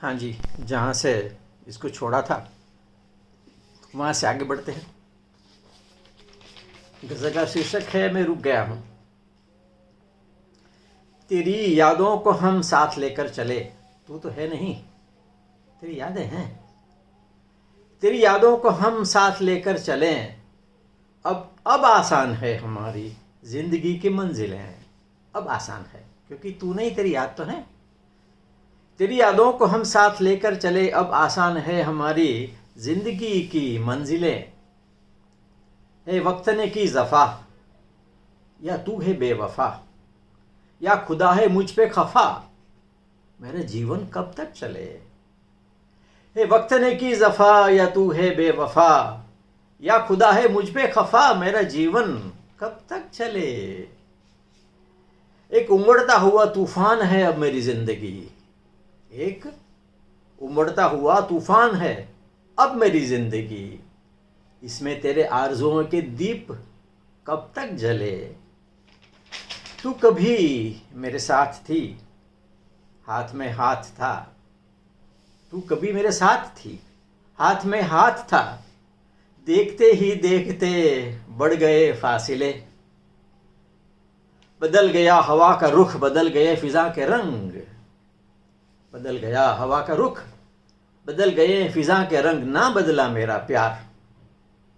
हाँ जी, जहाँ से इसको छोड़ा था वहाँ से आगे बढ़ते हैं। गज़ल का शीर्षक है मैं रुक गया हूँ। तेरी यादों को हम साथ लेकर चले, तू तो है नहीं, तेरी यादें हैं। तेरी यादों को हम साथ लेकर चलें, अब आसान है हमारी जिंदगी की मंजिलें। अब आसान है क्योंकि तू नहीं, तेरी याद तो है। तेरी यादों को हम साथ लेकर चले, अब आसान है हमारी जिंदगी की मंजिलें। ए वक्त ने की जफा, या तू है बेवफा, या खुदा है मुझ पे खफा, मेरे जीवन कब तक चले। ए वक्त ने की जफा, या तू है बेवफा, या खुदा है मुझ पे खफा, मेरा जीवन कब तक चले। एक उमड़ता हुआ तूफान है अब मेरी जिंदगी, एक उमड़ता हुआ तूफान है अब मेरी जिंदगी। इसमें तेरे आरज़ुओं के दीप कब तक जले। तू कभी मेरे साथ थी, हाथ में हाथ था। तू कभी मेरे साथ थी, हाथ में हाथ था। देखते ही देखते बढ़ गए फासिले। बदल गया हवा का रुख, बदल गए फिजा के रंग। बदल गया हवा का रुख, बदल गए फिजा के रंग। ना बदला मेरा प्यार,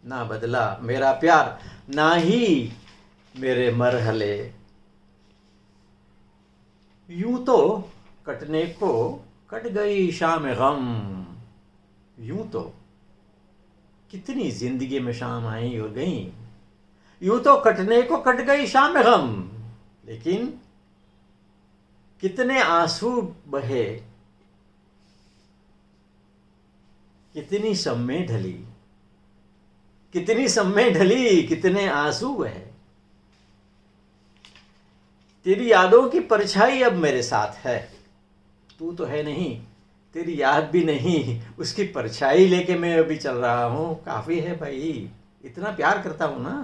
ना बदला मेरा प्यार, ना ही मेरे मरहले। यूं तो कटने को कट गई शाम गम। यूं तो कितनी जिंदगी में शाम आई और गई। यूं तो कटने को कट गई शाम गम, लेकिन कितने आंसू बहे, कितनी सम्में ढली, कितनी सम्में ढली, कितने आंसू बहे। तेरी यादों की परछाई अब मेरे साथ है। तू तो है नहीं, तेरी याद भी नहीं, उसकी परछाई लेके मैं अभी चल रहा हूं। काफी है भाई, इतना प्यार करता हूं ना।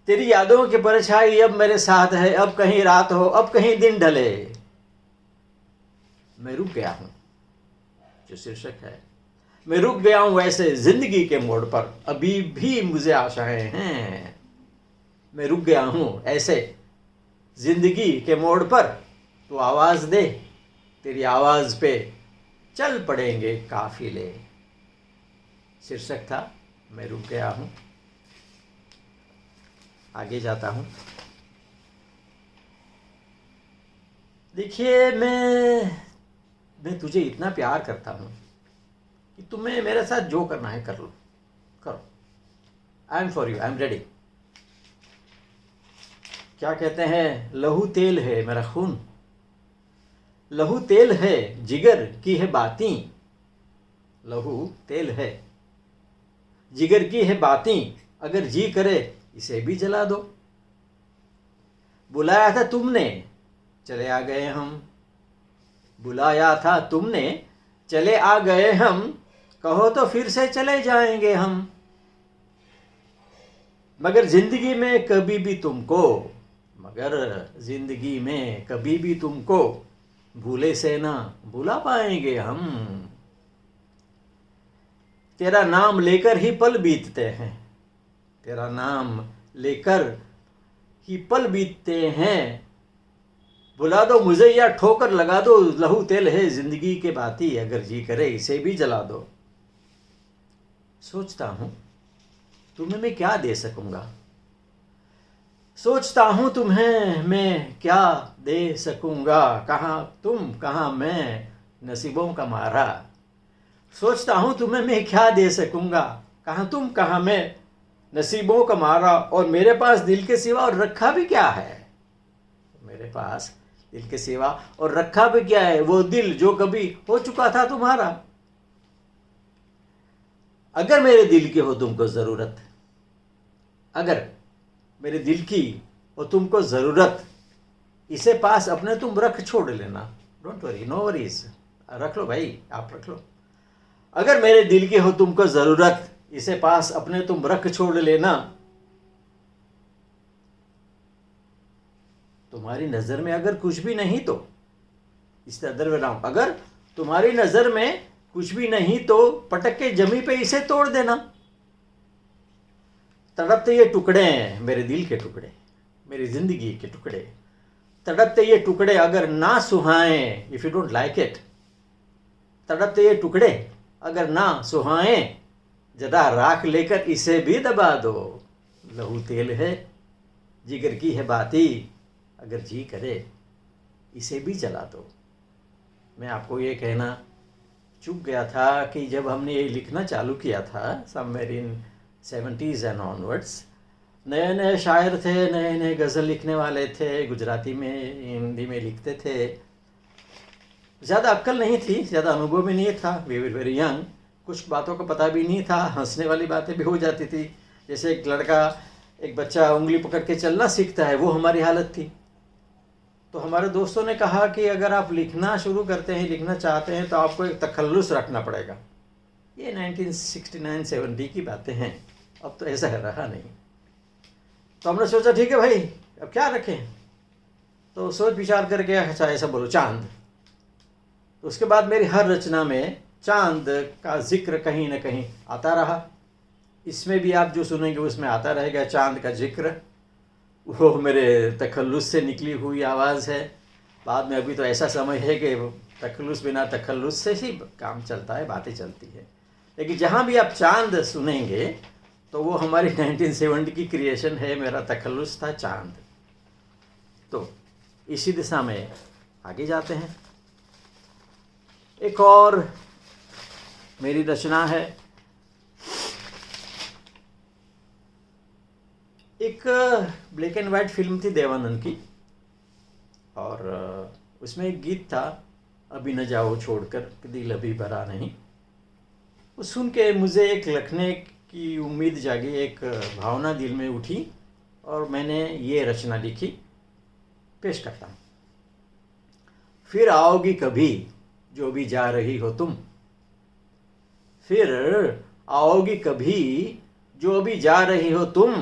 तेरी यादों की परछाई अब मेरे साथ है, अब कहीं रात हो, अब कहीं दिन ढले, मैं रुक गया हूं। जो शीर्षक है मैं रुक गया हूं ऐसे जिंदगी के मोड़ पर, अभी भी मुझे आशाएं हैं। मैं रुक गया हूं ऐसे जिंदगी के मोड़ पर, तो आवाज दे, तेरी आवाज पे चल पड़ेंगे काफिले। शीर्षक था मैं रुक गया हूं। आगे जाता हूं। देखिए, मैं तुझे इतना प्यार करता हूं कि तुम्हें मेरे साथ जो करना है कर लो, करो। I am for you, I am ready. क्या कहते हैं, लहू तेल है मेरा खून, लहू तेल है जिगर की है बातें। लहू तेल है जिगर की है बातें, अगर जी करे इसे भी जला दो। बुलाया था तुमने, चले आ गए हम। बुलाया था तुमने, चले आ गए हम। कहो तो फिर से चले जाएंगे हम। मगर जिंदगी में कभी भी तुमको, मगर जिंदगी में कभी भी तुमको भूले से ना भुला पाएंगे हम। तेरा नाम लेकर ही पल बीतते हैं, तेरा नाम लेकर ही पल बीतते हैं। बुला दो मुझे या ठोकर लगा दो, लहू तेल है जिंदगी के बाती, अगर जी करे इसे भी जला दो। सोचता हूं तुम्हें मैं क्या दे सकूंगा, सोचता हूं तुम्हें मैं क्या दे सकूंगा। कहाँ तुम कहाँ मैं, नसीबों का मारा। सोचता हूं तुम्हें मैं क्या दे सकूंगा, कहाँ तुम कहाँ मैं, नसीबों का मारा। और मेरे पास दिल के सिवा और रखा भी क्या है, मेरे पास दिल के सिवा और रखा भी क्या है, वो दिल जो कभी हो चुका था तुम्हारा। अगर मेरे दिल की हो तुमको जरूरत, अगर मेरे दिल की हो तुमको जरूरत, इसे पास अपने तुम रख छोड़ लेना। डोंट वरी, नो वरीज, रख लो भाई, आप रख लो। अगर मेरे दिल की हो तुमको जरूरत, इसे पास अपने तुम रख छोड़ लेना। तुम्हारी नजर में अगर कुछ भी नहीं तो, इस अदर वे नाउ, अगर तुम्हारी नज़र में कुछ भी नहीं तो पटक के जमी पे इसे तोड़ देना। तड़पते ये टुकड़े हैं, मेरे दिल के टुकड़े, मेरी ज़िंदगी के टुकड़े, तड़पते ये टुकड़े अगर ना सुहाएं, if you don't like it, तड़पते ये टुकड़े अगर ना सुहाएं, जदा राख लेकर इसे भी दबा दो। लहू तेल है, जिगर की है बाती, अगर जी करे इसे भी जला दो। मैं आपको ये कहना चूक गया था कि जब हमने ये लिखना चालू किया था somewhere in 70s and onwards, नए नए शायर थे, नए नए गज़ल लिखने वाले थे, गुजराती में हिंदी में लिखते थे। ज़्यादा अक्ल नहीं थी, ज़्यादा अनुभव भी नहीं था, वी वर वेरी यंग, कुछ बातों का पता भी नहीं था, हंसने वाली बातें भी हो जाती थी। जैसे एक बच्चा उंगली पकड़ के चलना सीखता है, वो हमारी हालत थी। तो हमारे दोस्तों ने कहा कि अगर आप लिखना शुरू करते हैं, लिखना चाहते हैं, तो आपको एक तखल्लुस रखना पड़ेगा। ये 1969-70 की बातें हैं, अब तो ऐसा रहा नहीं। तो हमने सोचा ठीक है भाई, अब क्या रखें। तो सोच विचार करके अच्छा ऐसा बोलो चांद। तो उसके बाद मेरी हर रचना में चांद का जिक्र कहीं ना कहीं आता रहा। इसमें भी आप जो सुनेंगे उसमें आता रहेगा चांद का जिक्र। वो मेरे तखल्लुस से निकली हुई आवाज़ है। बाद में अभी तो ऐसा समय है कि तखल्लुस बिना तखल्लुस से ही काम चलता है, बातें चलती है। लेकिन जहाँ भी आप चांद सुनेंगे तो वो हमारी 1970 की क्रिएशन है, मेरा तखल्लुस था चांद। तो इसी दिशा में आगे जाते हैं। एक और मेरी रचना है, एक ब्लैक एंड वाइट फिल्म थी देवानंद की, और उसमें एक गीत था, अभी न जाओ छोड़कर दिल अभी भरा नहीं। वो सुन के मुझे एक लिखने की उम्मीद जागी, एक भावना दिल में उठी, और मैंने ये रचना लिखी, पेश करता हूँ। फिर आओगी कभी जो भी जा रही हो तुम, फिर आओगी कभी जो भी जा रही हो तुम,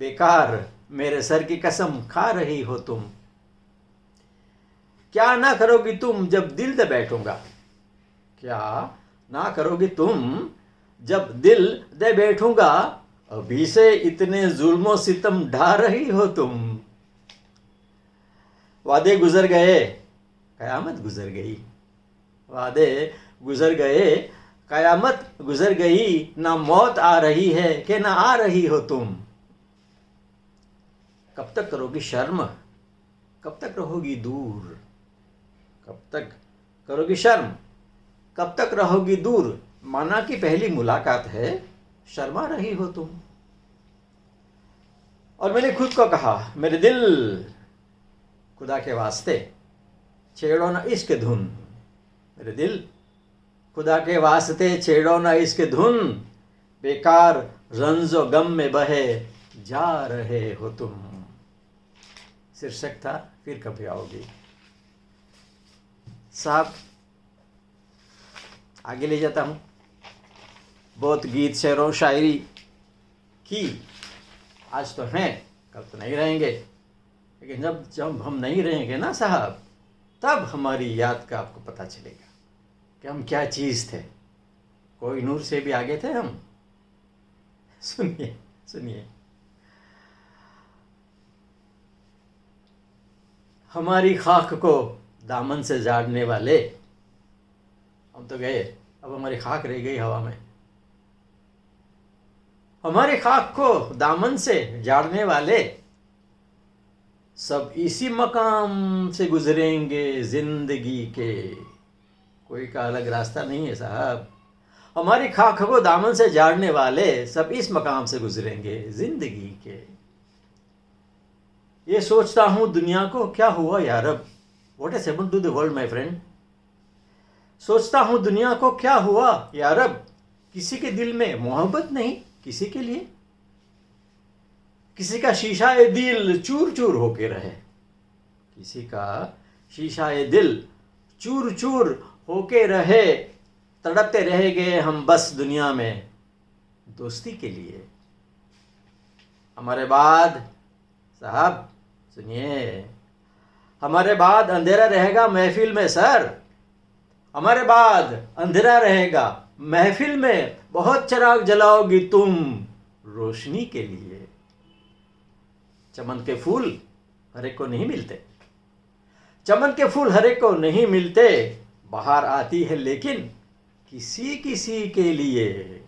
बेकार मेरे सर की कसम खा रही हो तुम। क्या ना करोगी तुम जब दिल दे बैठूंगा, क्या ना करोगी तुम जब दिल दे बैठूंगा, अभी से इतने जुल्मों सितम ढा रही हो तुम। वादे गुजर गए कयामत गुजर गई, वादे गुजर गए कयामत गुजर गई, ना मौत आ रही है कि ना आ रही हो तुम। कब तक करोगी शर्म, कब तक रहोगी दूर, कब तक करोगी शर्म, कब तक रहोगी दूर, माना कि पहली मुलाकात है, शर्मा रही हो तुम। और मैंने खुद को कहा, मेरे दिल खुदा के वास्ते छेड़ो ना इश्क धुन, मेरे दिल खुदा के वास्ते छेड़ो ना इश्क धुन, बेकार रंजो गम में बहे जा रहे हो तुम। शीर्षक था फिर कभी आओगी। साहब आगे ले जाता हूँ। बहुत गीत शेरों शायरी की आज तो हैं, कल तो नहीं रहेंगे, लेकिन जब हम नहीं रहेंगे ना साहब, तब हमारी याद का आपको पता चलेगा कि हम क्या चीज़ थे। कोई नूर से भी आगे थे हम। सुनिए सुनिए। हमारी खाक को दामन से झाड़ने वाले, हम तो गए, अब हमारी खाक रह गई हवा में। हमारी खाक को दामन से झाड़ने वाले, सब इसी मकाम से गुजरेंगे जिंदगी के, कोई का अलग रास्ता नहीं है साहब। हमारी खाक को दामन से झाड़ने वाले, सब इस मकाम से गुजरेंगे जिंदगी के। ये सोचता हूँ दुनिया को क्या हुआ यार अब, what has happened to the world my friend. सोचता हूँ दुनिया को क्या हुआ यार अब, किसी के दिल में मोहब्बत नहीं किसी के लिए, किसी का शीशा ए दिल चूर चूर होके रहे, किसी का शीशा ए दिल चूर चूर होके रहे, तड़पते रह गए हम बस दुनिया में दोस्ती के लिए। हमारे बाद साहब सुनिए, हमारे बाद अंधेरा रहेगा महफिल में सर, हमारे बाद अंधेरा रहेगा, महफिल में बहुत चिराग जलाओगी तुम रोशनी के लिए। चमन के फूल हर एक को नहीं मिलते, चमन के फूल हर एक को नहीं मिलते, बाहर आती है लेकिन किसी किसी के लिए।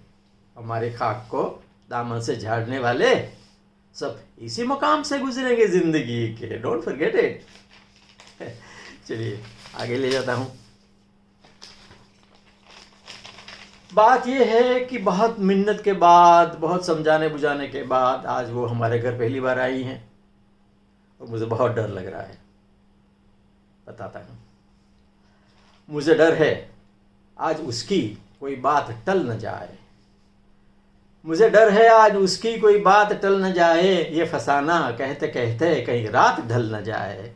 हमारे खाक को दामन से झाड़ने वाले सब इसी मकाम से गुजरेंगे जिंदगी के, डोंट फॉरगेट इट। चलिए आगे ले जाता हूं। बात यह है कि बहुत मिन्नत के बाद, बहुत समझाने बुझाने के बाद आज वो हमारे घर पहली बार आई हैं और मुझे बहुत डर लग रहा है। बताता हूं, मुझे डर है आज उसकी कोई बात टल न जाए, मुझे डर है आज उसकी कोई बात टल न जाए, ये फसाना कहते कहते कहीं रात ढल न जाए,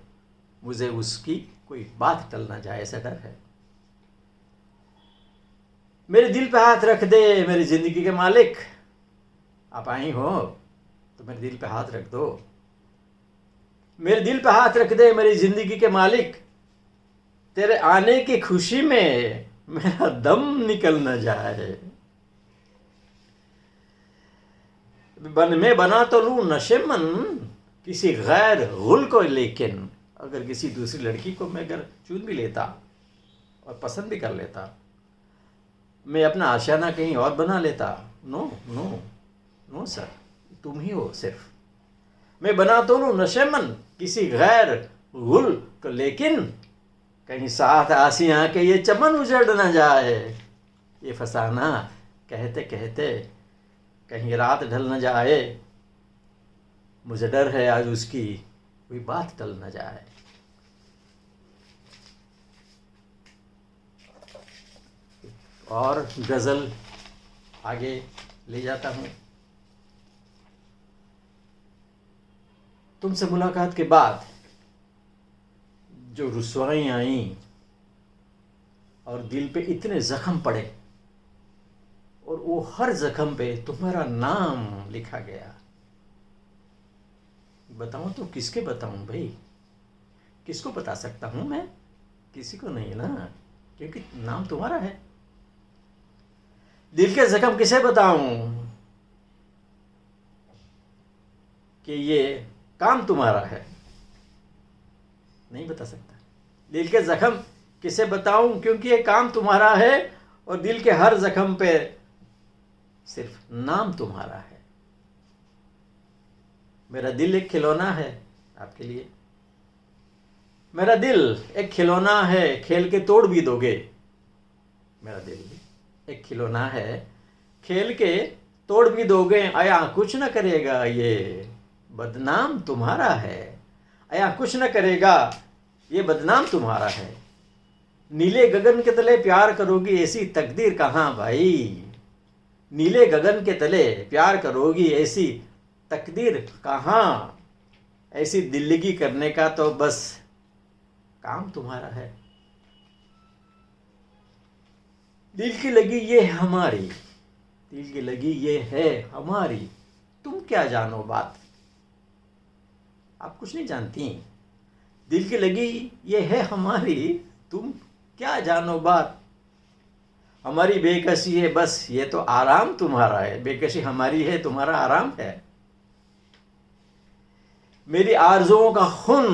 मुझे उसकी कोई बात टल न जाए, ऐसा डर है। मेरे दिल पे हाथ रख दे मेरी जिंदगी के मालिक, आप आई हो तो मेरे दिल पे हाथ रख दो, मेरे दिल पे हाथ रख दे मेरी जिंदगी के मालिक, तेरे आने की खुशी में मेरा दम निकल न जाए। मैं बना तो लूं नशेमन किसी गैर गुल को, लेकिन अगर किसी दूसरी लड़की को मैं अगर चुन भी लेता और पसंद भी कर लेता, मैं अपना आशियाना कहीं और बना लेता। नो नो नो सर, तुम ही हो सिर्फ। मैं बना तो लूं नशेमन किसी गैर गुल को, लेकिन कहीं साथ आसियां के ये चमन उजड़ न जाए, ये फसाना कहते कहते कहीं रात ढल न जाए, मुझे डर है आज उसकी कोई बात टल न जाए। और गज़ल आगे ले जाता हूं। तुमसे मुलाकात के बाद जो रुसवाई आई और दिल पे इतने जख्म पड़े, और वो हर जख्म पे तुम्हारा नाम लिखा गया, बताऊं तो किसके बताऊं भाई, किसको बता सकता हूं मैं? किसी को नहीं ना, क्योंकि नाम तुम्हारा है। दिल के जख्म किसे बताऊं कि ये काम तुम्हारा है, नहीं बता सकता। दिल के जख्म किसे बताऊं क्योंकि ये काम तुम्हारा है, और दिल के हर जख्म पे सिर्फ नाम तुम्हारा है। मेरा दिल एक खिलौना है आपके लिए, मेरा दिल एक खिलौना है, खेल के तोड़ भी दोगे। मेरा दिल एक खिलौना है, खेल के तोड़ भी दोगे, आया कुछ न करेगा ये बदनाम तुम्हारा है, आया कुछ न करेगा ये बदनाम तुम्हारा है। नीले गगन के तले प्यार करोगी ऐसी तकदीर कहाँ भाई, नीले गगन के तले प्यार करोगी ऐसी तकदीर कहाँ, ऐसी दिल्लगी करने का तो बस काम तुम्हारा है। दिल की लगी ये हमारी, दिल की लगी ये है हमारी, तुम क्या जानो बात, आप कुछ नहीं जानती। दिल की लगी ये है हमारी, तुम क्या जानो बात, हमारी बेकसी है बस ये तो आराम तुम्हारा है, बेकसी हमारी है तुम्हारा आराम है। मेरी आरज़ुओं का खून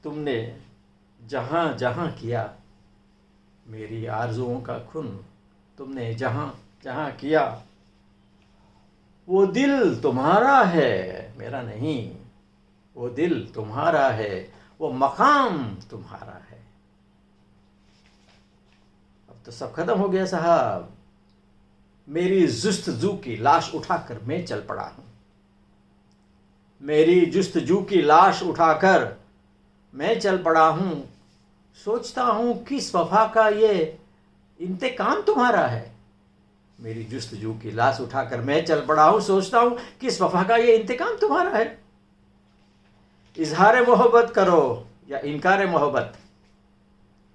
तुमने जहां जहां किया, मेरी आरज़ुओं का खून तुमने जहां जहां किया, वो दिल तुम्हारा है मेरा नहीं, वो दिल तुम्हारा है, वो मकाम तुम्हारा है। अब तो सब खत्म हो गया साहब, मेरी जुस्तजू की लाश उठाकर मैं चल पड़ा हूं, मेरी जुस्तजू की लाश उठाकर मैं चल पड़ा हूं, सोचता हूं किस वफा का ये इंतकाम तुम्हारा है। मेरी जुस्तजू की लाश उठाकर मैं चल पड़ा हूं, सोचता हूं किस वफा का ये इंतकाम तुम्हारा है। इजहार मोहब्बत करो या इनकार मोहब्बत,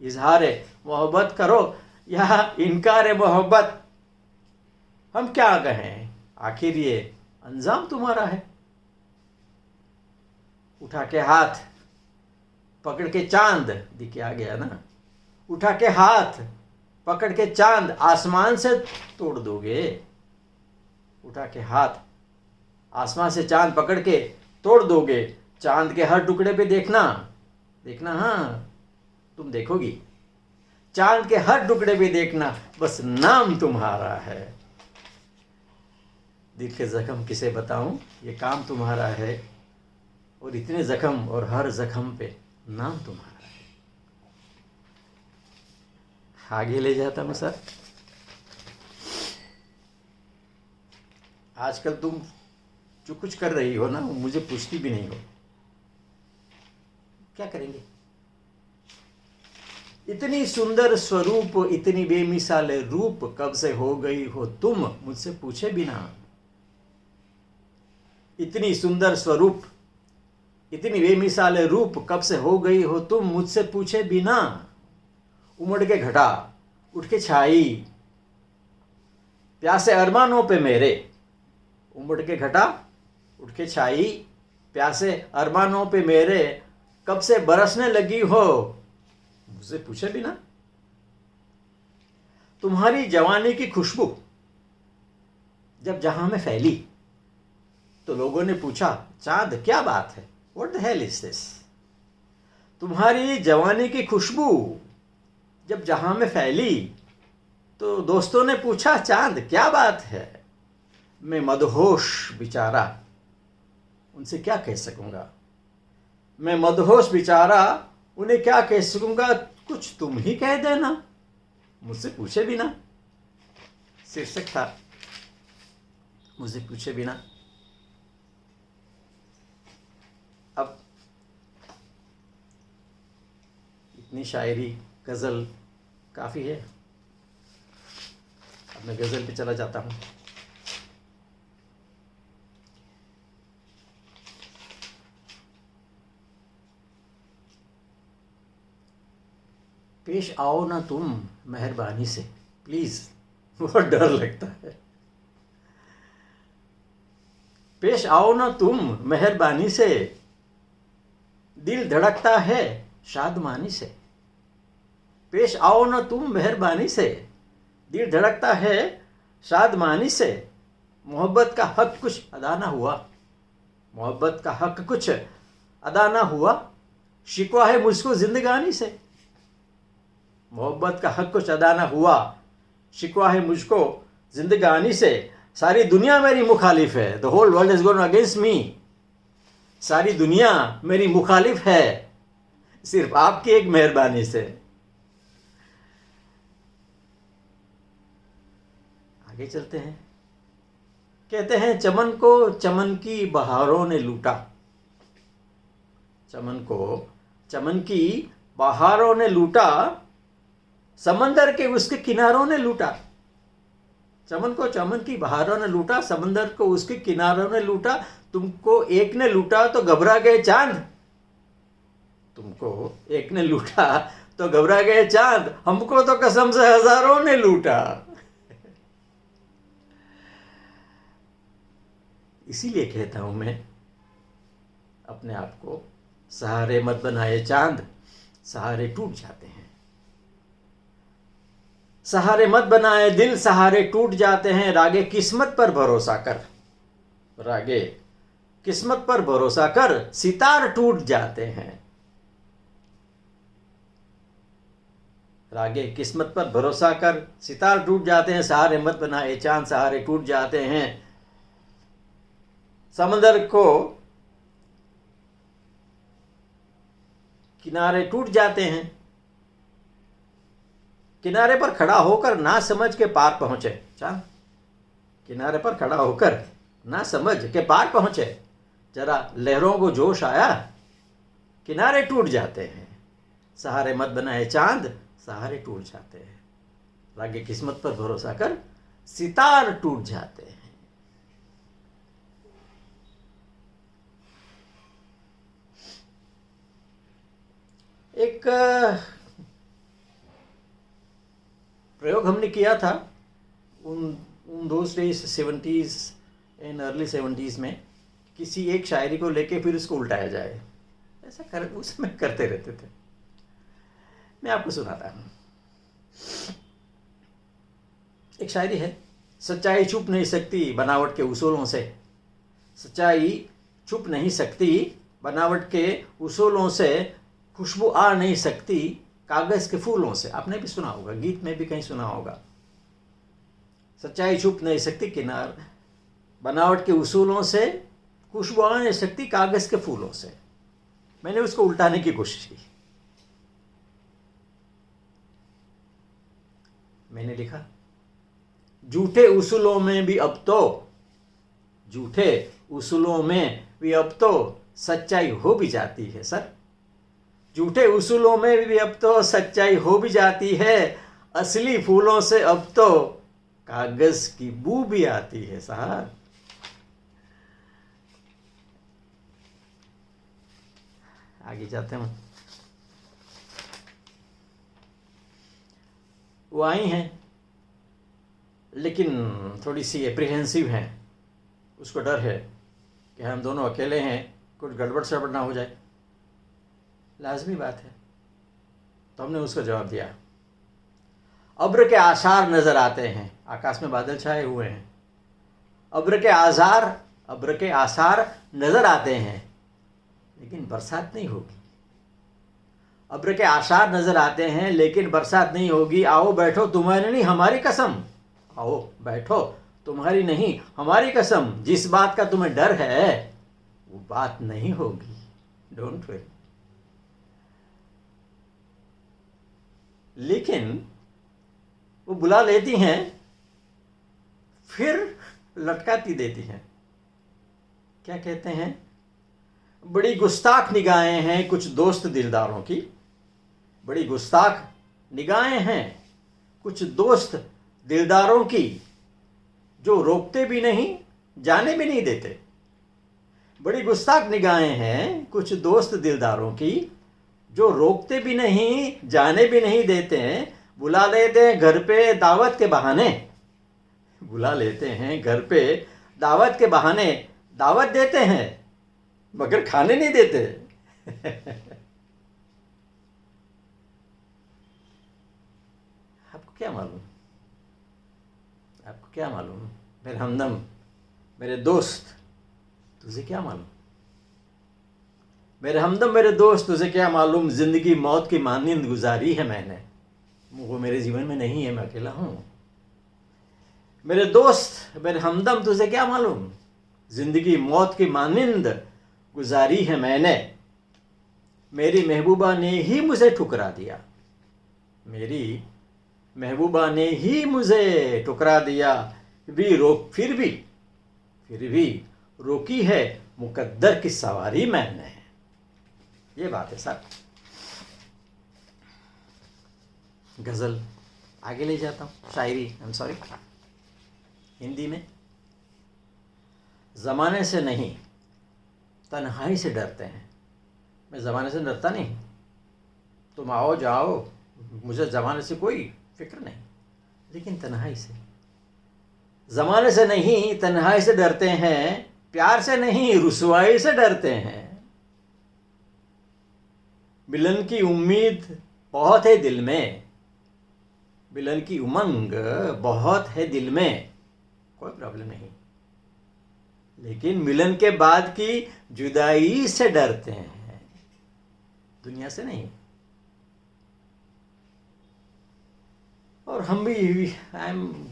इजहार मोहब्बत करो या इनकार मोहब्बत, हम क्या कहें आखिर ये अंजाम तुम्हारा है। उठा के हाथ पकड़ के चांद, दिखे आ गया ना, उठा के हाथ पकड़ के चांद आसमान से तोड़ दोगे। उठा के हाथ आसमान से चांद पकड़ के तोड़ दोगे। चांद के हर टुकड़े पे देखना, देखना, हाँ तुम देखोगी। चांद के हर टुकड़े पे देखना, बस नाम तुम्हारा है। दिल के जख्म किसे बताऊं, ये काम तुम्हारा है। और इतने जख्म और हर जख्म पे नाम तुम्हारा है। आगे ले जाता हूं सर। आजकल तुम जो कुछ कर रही हो ना, मुझे पूछती भी नहीं हो। क्या करेंगे? इतनी सुंदर स्वरूप, इतनी बेमिसाल रूप, कब से हो गई हो तुम मुझसे पूछे बिना। इतनी सुंदर स्वरूप, इतनी बेमिसाल रूप, कब से हो गई हो तुम मुझसे पूछे बिना। उमड़ के घटा उठ के छाई, प्यासे अरमानों पे मेरे। उमड़ के घटा उठ के छाई, प्यासे अरमानों पे मेरे, कब से बरसने लगी हो मुझसे पूछे बिना। तुम्हारी जवानी की खुशबू जब जहां में फैली, तो लोगों ने पूछा, चांद क्या बात है, what the hell is this. तुम्हारी जवानी की खुशबू जब जहां में फैली, तो दोस्तों ने पूछा, चांद क्या बात है। मैं मदहोश बेचारा उनसे क्या कह सकूंगा। मैं मदहोश बेचारा उन्हें क्या कह सकूंगा। कुछ तुम ही कह देना मुझसे पूछे बिना। शीर्षक था मुझसे पूछे बिना। अब इतनी शायरी, गज़ल काफ़ी है। अब मैं गज़ल पे चला जाता हूँ। पेश आओ ना तुम मेहरबानी से, प्लीज, बहुत डर लगता है। पेश आओ ना तुम मेहरबानी से, दिल धड़कता है शादमानी से। पेश आओ ना तुम मेहरबानी से, दिल धड़कता है शादमानी से। मोहब्बत का हक कुछ अदा ना हुआ, मोहब्बत का हक कुछ अदा ना हुआ। शिकवा है मुझको जिंदगानी से। मोहब्बत का हक कुछ अदा ना हुआ, शिकवा है मुझको जिंदगानी से। सारी दुनिया मेरी मुखालिफ है, the whole world is going against me. सारी दुनिया मेरी मुखालिफ है, सिर्फ आपकी एक मेहरबानी से। आगे चलते हैं। कहते हैं, चमन को चमन की बहारों ने लूटा। चमन को चमन की बहारों ने लूटा, समंदर के उसके किनारों ने लूटा। चमन को चमन की बहारों ने लूटा, समंदर को उसके किनारों ने लूटा। तुमको एक ने लूटा तो घबरा गए चांद। तुमको एक ने लूटा तो घबरा गए चांद, हमको तो कसम से हजारों ने लूटा। इसीलिए कहता हूं मैं अपने आप को, सहारे मत बनाए चांद, सहारे टूट जाते हैं। सहारे मत बनाए दिल, सहारे टूट जाते हैं। रागे किस्मत पर भरोसा कर, रागे किस्मत पर भरोसा कर, सितार टूट जाते हैं। रागे किस्मत पर भरोसा कर, सितार टूट जाते हैं। सहारे मत बनाए चांद, सहारे टूट जाते हैं। समंदर को किनारे टूट जाते हैं। किनारे पर खड़ा होकर ना समझ के पार पहुंचे चांद। किनारे पर खड़ा होकर ना समझ के पार पहुंचे, जरा लहरों को जोश आया, किनारे टूट जाते हैं। सहारे मत बनाए चांद, सहारे टूट जाते हैं। रागे किस्मत पर भरोसा कर, सितार टूट जाते हैं। एक प्रयोग हमने किया था उन those days 70s and early 70s में, किसी एक शायरी को लेके फिर उसको उल्टाया जाए। ऐसा कर उस समय करते रहते थे। मैं आपको सुनाता हूँ। एक शायरी है, सच्चाई छुप नहीं सकती बनावट के उसूलों से। सच्चाई छुप नहीं सकती बनावट के उसूलों से। खुशबू आ नहीं सकती कागज के फूलों से। आपने भी सुना होगा, गीत में भी कहीं सुना होगा। सच्चाई छुप नहीं सकती किनार बनावट के उसूलों से। खुशबू आ नहीं सकती कागज के फूलों से। मैंने उसको उल्टाने की कोशिश की। मैंने लिखा, झूठे उसूलों में भी अब तो, झूठे उसूलों में भी अब तो सच्चाई हो भी जाती है सर। झूठे उसूलों में भी अब तो सच्चाई हो भी जाती है। असली फूलों से अब तो कागज की बू भी आती है साहब। आगे जाते हैं। वो आई हैं लेकिन थोड़ी सी एप्रीहेंसिव हैं। उसको डर है कि हम दोनों अकेले हैं, कुछ गड़बड़ सड़बड़ ना हो जाए। लाजमी बात है। तो हमने उसको जवाब दिया, अब्र के आसार नजर आते हैं। आकाश में बादल छाए हुए हैं। अब्र के आसार नजर आते हैं लेकिन बरसात नहीं होगी। अब्र के आसार नजर आते हैं लेकिन बरसात नहीं होगी। आओ बैठो तुम्हारी नहीं हमारी कसम। आओ बैठो तुम्हारी नहीं हमारी कसम। जिस बात का तुम्हें डर है वो बात नहीं होगी। Don't worry. लेकिन वो बुला लेती हैं, फिर लटकाती देती हैं। क्या कहते हैं, बड़ी गुस्ताख निगाहें हैं कुछ दोस्त दिलदारों की। बड़ी गुस्ताख निगाहें हैं कुछ दोस्त दिलदारों की, जो रोकते भी नहीं जाने भी नहीं देते। बड़ी गुस्ताख निगाहें हैं कुछ दोस्त दिलदारों की, जो रोकते भी नहीं जाने भी नहीं देते हैं। बुला लेते हैं घर पे दावत के बहाने। बुला लेते हैं घर पे दावत के बहाने। दावत देते हैं मगर खाने नहीं देते। आपको क्या मालूम, आपको क्या मालूम मेरे हमदम, मेरे दोस्त, तुझे क्या मालूम। मेरे हमदम मेरे दोस्त, तुझे क्या मालूम जिंदगी मौत की मानिंद गुजारी है मैंने। वो मेरे जीवन में नहीं है, मैं अकेला हूं। मेरे दोस्त मेरे हमदम, तुझे क्या मालूम जिंदगी मौत की मानिंद गुजारी है मैंने। मेरी महबूबा ने ही मुझे ठुकरा दिया। मेरी महबूबा ने ही मुझे ठुकरा दिया। फिर भी रोकी है मुकद्दर की सवारी मैंने। ये बात है साहब। गजल आगे ले जाता हूँ। शायरी, आई एम सॉरी, हिंदी में। ज़माने से नहीं तन्हाई से डरते हैं। मैं ज़माने से डरता नहीं। तुम आओ जाओ, मुझे ज़माने से कोई फिक्र नहीं, लेकिन तन्हाई से। ज़माने से नहीं तन्हाई से डरते हैं। प्यार से नहीं रुसवाई से डरते हैं। मिलन की उम्मीद बहुत है दिल में। मिलन की उमंग बहुत है दिल में, कोई प्रॉब्लम नहीं, लेकिन मिलन के बाद की जुदाई से डरते हैं, दुनिया से नहीं। और हम भी, आई एम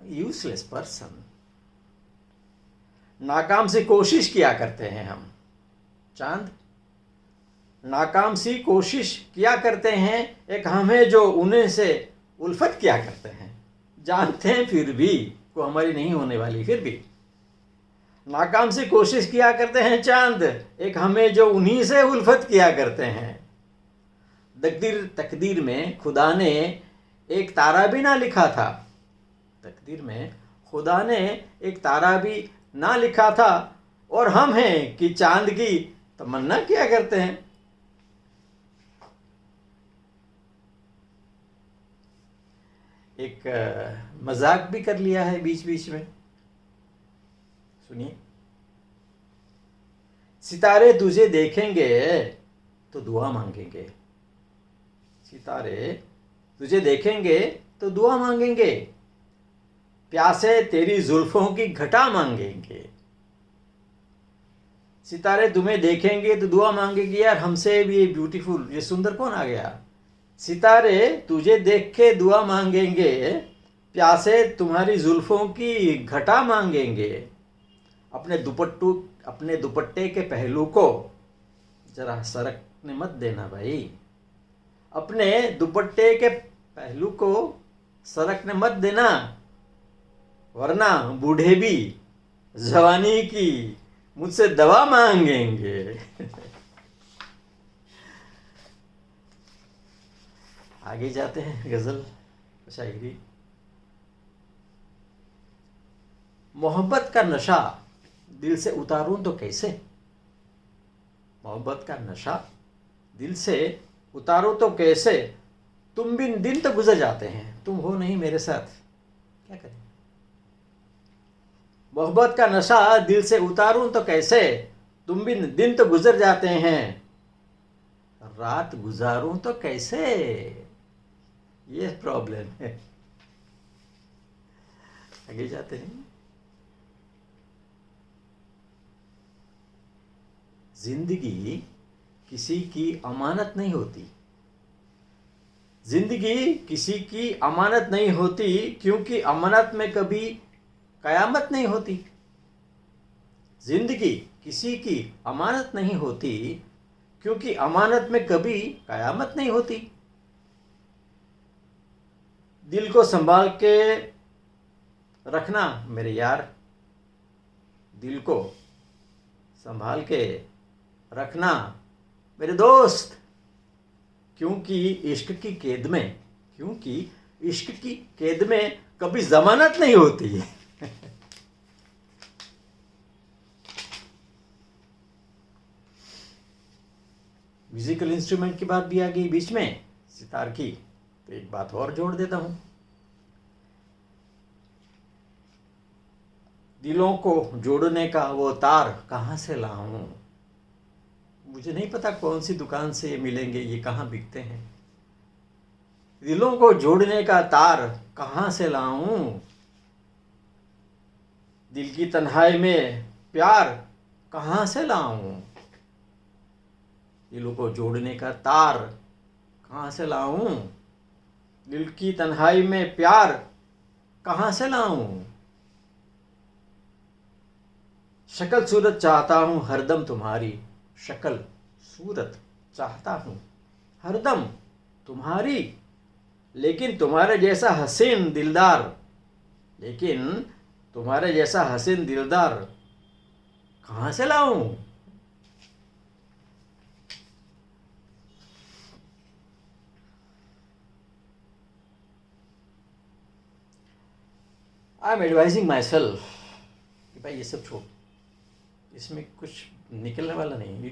यूजलेस पर्सन। नाकाम सी कोशिश किया करते हैं हम। चांद, नाकाम सी कोशिश किया करते हैं। एक हम है जो उन्हें से उल्फत किया करते हैं। जानते हैं फिर भी को हमारी नहीं होने वाली, फिर भी नाकाम सी कोशिश किया करते हैं। चांद, एक हमें जो उन्हीं से उल्फत किया करते हैं। तकदीर में खुदा ने एक तारा भी ना लिखा था। तकदीर में खुदा ने एक तारा भी ना लिखा था, और हम हैं कि चांद की तमन्ना किया करते हैं। एक मजाक भी कर लिया है बीच बीच में, सुनिए। सितारे तुझे देखेंगे तो दुआ मांगेंगे। सितारे तुझे देखेंगे तो दुआ मांगेंगे। प्यासे तेरी जुल्फों की घटा मांगेंगे। सितारे तुम्हें देखेंगे तो दुआ मांगेंगे। यार हमसे भी ये ब्यूटीफुल, ये सुंदर कौन आ गया। सितारे तुझे देख के दुआ मांगेंगे। प्यासे तुम्हारी जुल्फों की घटा मांगेंगे। अपने दुपट्टे के पहलू को जरा सरकने मत देना भाई। अपने दुपट्टे के पहलू को सरकने मत देना, वरना बूढ़े भी जवानी की मुझसे दवा मांगेंगे। आगे जाते हैं गजल शायरी। मोहब्बत का नशा दिल से उतारूं तो कैसे। मोहब्बत का नशा दिल से उतारूं तो कैसे। तुम बिन दिन तो गुजर जाते हैं, तुम हो नहीं मेरे साथ, क्या करें। मोहब्बत का नशा दिल से उतारूं तो कैसे। तुम बिन दिन तो गुजर जाते हैं, रात गुजारूं तो कैसे। ये प्रॉब्लम है। आगे जाते हैं। जिंदगी किसी की अमानत नहीं होती। जिंदगी किसी की अमानत नहीं होती, क्योंकि अमानत में कभी कयामत नहीं होती। जिंदगी किसी की अमानत नहीं होती, क्योंकि अमानत में कभी कयामत नहीं होती। दिल को संभाल के रखना मेरे यार। दिल को संभाल के रखना मेरे दोस्त। क्योंकि इश्क की कैद में कभी जमानत नहीं होती। म्यूजिकल इंस्ट्रूमेंट की बात भी आ गई बीच में, सितार की, तो एक बात और जोड़ देता हूं। दिलों को जोड़ने का वो तार कहां से लाऊं। मुझे नहीं पता कौन सी दुकान से ये मिलेंगे, ये कहाँ बिकते हैं। दिलों को जोड़ने का तार कहाँ से लाऊं। दिल की तन्हाई में प्यार कहाँ से लाऊं। दिलों को जोड़ने का तार कहाँ से लाऊं। दिल की तन्हाई में प्यार कहाँ से लाऊं। शक्ल सूरत चाहता हूँ हरदम तुम्हारी। शक्ल सूरत चाहता हूँ हरदम तुम्हारी। लेकिन तुम्हारे जैसा हसीन दिलदार कहाँ से लाऊं। I am advising my self कि भाई ये सब छोड़, इसमें कुछ निकलने वाला नहीं।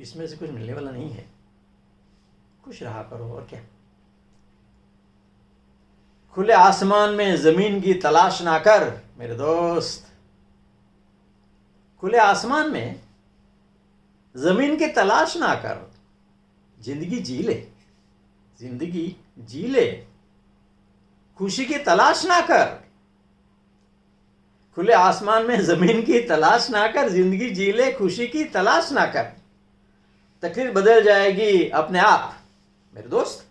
इसमें से कुछ मिलने वाला नहीं है। खुश रहा करो और क्या। खुले आसमान में जमीन की तलाश ना कर मेरे दोस्त। खुले आसमान में जमीन की तलाश ना कर। जिंदगी जी ले, खुशी की तलाश ना कर। खुले आसमान में जमीन की तलाश ना कर। जिंदगी जी ले, खुशी की तलाश ना कर। तकदीर बदल जाएगी अपने आप मेरे दोस्त।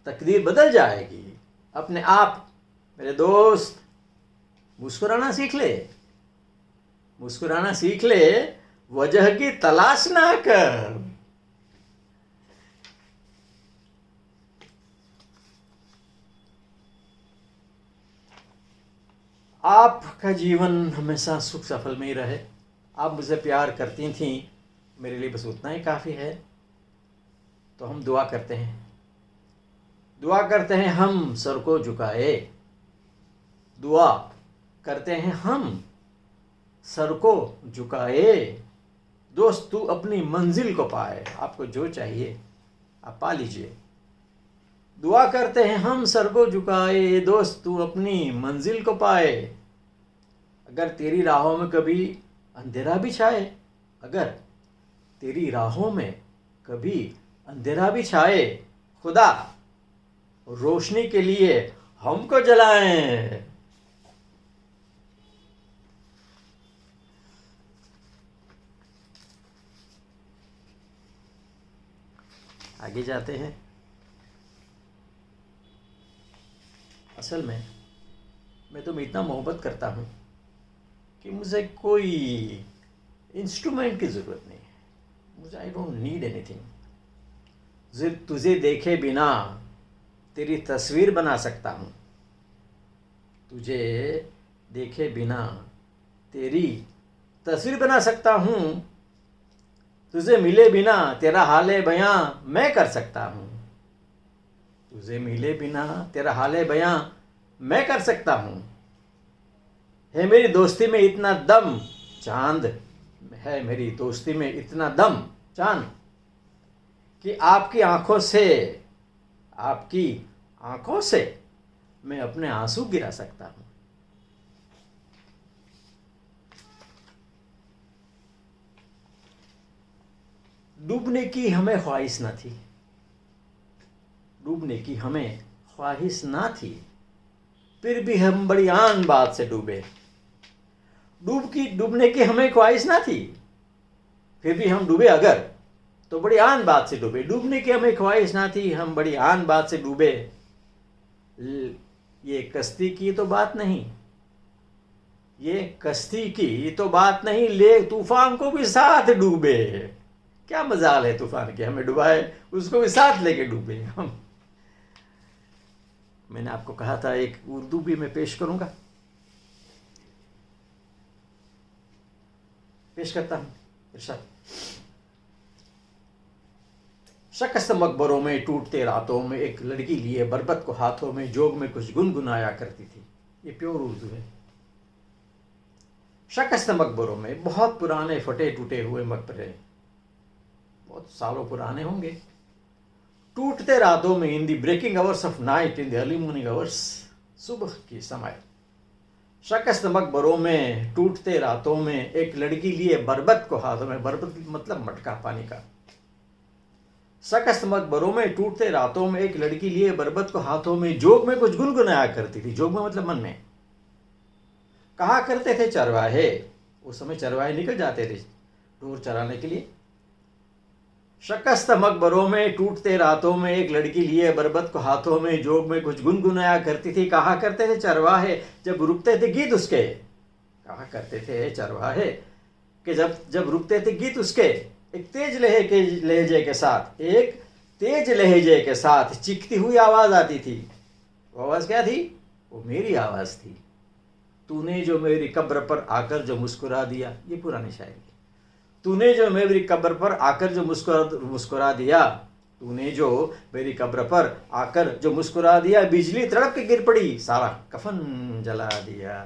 तकदीर बदल जाएगी अपने आप मेरे दोस्त। मुस्कुराना सीख ले, वजह की तलाश ना कर। आपका जीवन हमेशा सुख सफल में ही रहे। आप मुझे प्यार करती थीं, मेरे लिए बस उतना ही काफ़ी है। तो हम दुआ करते हैं हम सर को झुकाए। दुआ करते हैं हम सर को झुकाए। दोस्त तू अपनी मंजिल को पाए। आपको जो चाहिए आप पा लीजिए। दुआ करते हैं हम सर को झुकाए। दोस्त तू अपनी मंजिल को पाए। अगर तेरी राहों में कभी अंधेरा भी छाए, अगर तेरी राहों में कभी अंधेरा भी छाए, खुदा रोशनी के लिए हमको जलाएं। आगे जाते हैं। असल में मैं तुम्हें इतना मोहब्बत करता हूँ कि मुझे कोई इंस्ट्रूमेंट की ज़रूरत नहीं है। मुझे आई डोंट नीड एनीथिंग। तुझे देखे बिना तेरी तस्वीर बना सकता हूँ। तुझे देखे बिना तेरी तस्वीर बना सकता हूँ। तुझे मिले बिना तेरा हाले बयां मैं कर सकता हूँ। तुझे मिले बिना तेरा हाले बयां मैं कर सकता हूँ। है मेरी दोस्ती में इतना दम चांद, है मेरी दोस्ती में इतना दम चांद कि आपकी आंखों से मैं अपने आंसू गिरा सकता हूँ। डूबने की हमें ख्वाहिश न थी। डूबने की हमें ख्वाहिश ना थी, फिर भी हम बड़ी आन बात से डूबे। डूबने की हमें ख्वाहिश ना थी, फिर भी हम डूबे अगर, तो बड़ी आन बात से डूबे। डूबने की हमें ख्वाहिश ना थी, हम बड़ी आन बात से डूबे। ये कश्ती की तो बात नहीं, ये कश्ती की तो बात नहीं, ले तूफान को भी साथ डूबे। क्या मजाल है तूफान के, हमें डुबाए, उसको भी साथ लेके डूबे हम। मैंने आपको कहा था एक उर्दू भी मैं पेश करूंगा, पेश करता हूं। इरशाद। शकस्त मकबरों में टूटते रातों में एक लड़की लिए बरबत को हाथों में, जोग में कुछ गुनगुनाया करती थी। ये प्योर उर्दू है। शकस्त मकबरों में, बहुत पुराने फटे टूटे हुए मकबरे, बहुत सालों पुराने होंगे। टूटते रातों में, in the breaking hours of night, in the early morning hours, सुबह की समय। शकस्त मकबरों में, टूटते रातों में एक लड़की लिए बरबत को हाथों में, बरबत मतलब मटका पानी का। शकस्त मकबरों में, टूटते रातों में एक लड़की लिए बरबत को हाथों में, जोग में कुछ गुनगुनाया करती थी। जोग में मतलब मन में। कहा करते थे चरवाहे, उस समय चरवाहे निकल जाते थे ढोर चराने के लिए। शकस्त मकबरों में, टूटते रातों में एक लड़की लिए बरबत को हाथों में, जोग में कुछ गुनगुनाया करती थी। कहा करते थे चरवाहे जब रुकते थे गीत उसके, कहा करते थे चरवाहे कि जब रुकते थे गीत उसके, एक तेज लहजे के साथ, एक तेज लहजे के साथ चीखती हुई आवाज आती थी। वो आवाज क्या थी? वो मेरी आवाज थी। तूने जो मेरी कब्र पर आकर जो मुस्कुरा दिया, ये पुरानी शायरी। तूने जो मेरी कब्र पर आकर जो मुस्कुरा दिया, तूने जो मेरी कब्र पर आकर जो मुस्कुरा दिया, बिजली तड़प के गिर पड़ी, सारा कफन जला दिया।